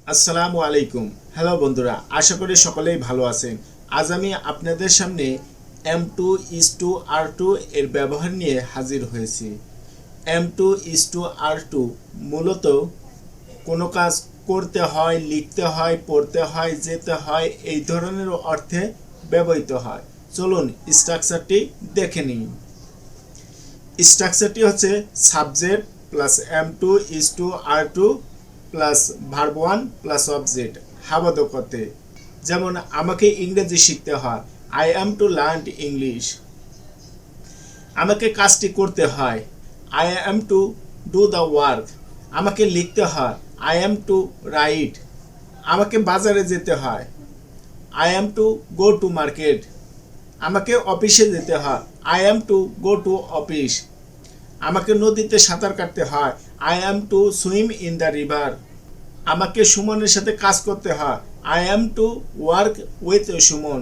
আসসালামু আলাইকুম। হ্যালো বন্ধুরা, আশা করি সকলেই ভালো আছেন। আজ আমি আপনাদের সামনে M2:R2 এর ব্যবহার নিয়ে হাজির হয়েছি। M2:R2 মূলত কোনো কাজ করতে হয়, লিখতে হয়, পড়তে হয়, যেতে হয়, এই ধরনের অর্থে ব্যবহৃত হয়। চলুন স্ট্রাকচারটি দেখে নিই। স্ট্রাকচারটি হচ্ছে subject plus M2:R2 plus verb 1 plus object হাবাদক অর্থে। যেমন আমাকে ইংরেজি শিখতে হয়, I am to learn English. আমাকে কাজটি করতে হয়, I am to do the work. আমাকে লিখতে হয়, আই অ্যাম টু রাইট। আমাকে বাজারে যেতে হয়, I am to go to market. আমাকে অফিসে যেতে হয়, I am to go to office. আমাকে নদীতে সাঁতার কাটতে হয়, I am to swim in the river. আমাকে সুমনের সাথে কাজ করতে হয়, I am to work with Suman.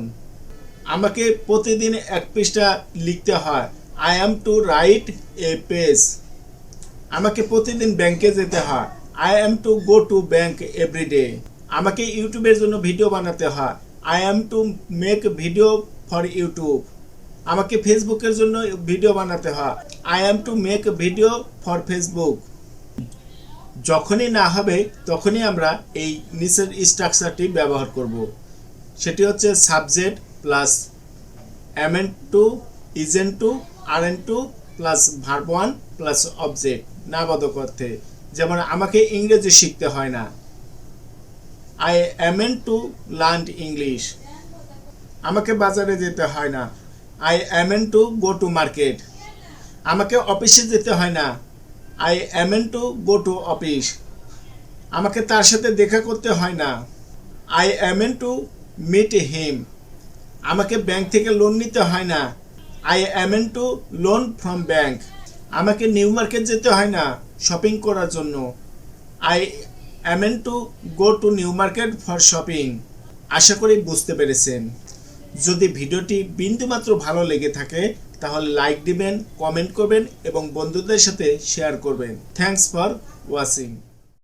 আমাকে প্রতিদিন এক পৃষ্ঠা লিখতে হয়, I am to write a page. আমাকে প্রতিদিন ব্যাংকে যেতে হয়, I am to go to bank everyday. আমাকে ইউটিউবের জন্য ভিডিও বানাতে হয়, I am to make video for YouTube. আমাকে ফেসবুকের জন্য ভিডিও বানাতে হয়, I am to make video for Facebook. যখনই না হবে তখনই আমরা এই নিচের স্ট্রাকচারটি ব্যবহার করব। সেটি হচ্ছে সাবজেক্ট প্লাস M2 ইজেন2 R2 plus verb 1 plus object নাবাদক অর্থে। যেমন আমাকে ইংরেজি শিখতে হয় না, I am to learn English. আমাকে বাজারে যেতে হয় না, I am to go to market. আমাকে অফিসে যেতে হয় না, I am to go to office. আমাকে তার সাথে দেখা করতে হয় না, I am to meet him. আমাকে ব্যাংক থেকে লোন নিতে হয় না, I am two loan from bank. আমাকে নিউ মার্কেট যেতে হয় না শপিং করার জন্য, I am to go to New Market for shopping. আশা করি বুঝতে পেরেছেন। যদি ভিডিওটি বিন্দুমাত্র ভালো লেগে থাকে তাহলে লাইক দিবেন, কমেন্ট করবেন এবং বন্ধুদের সাথে শেয়ার করবেন। Thanks for watching.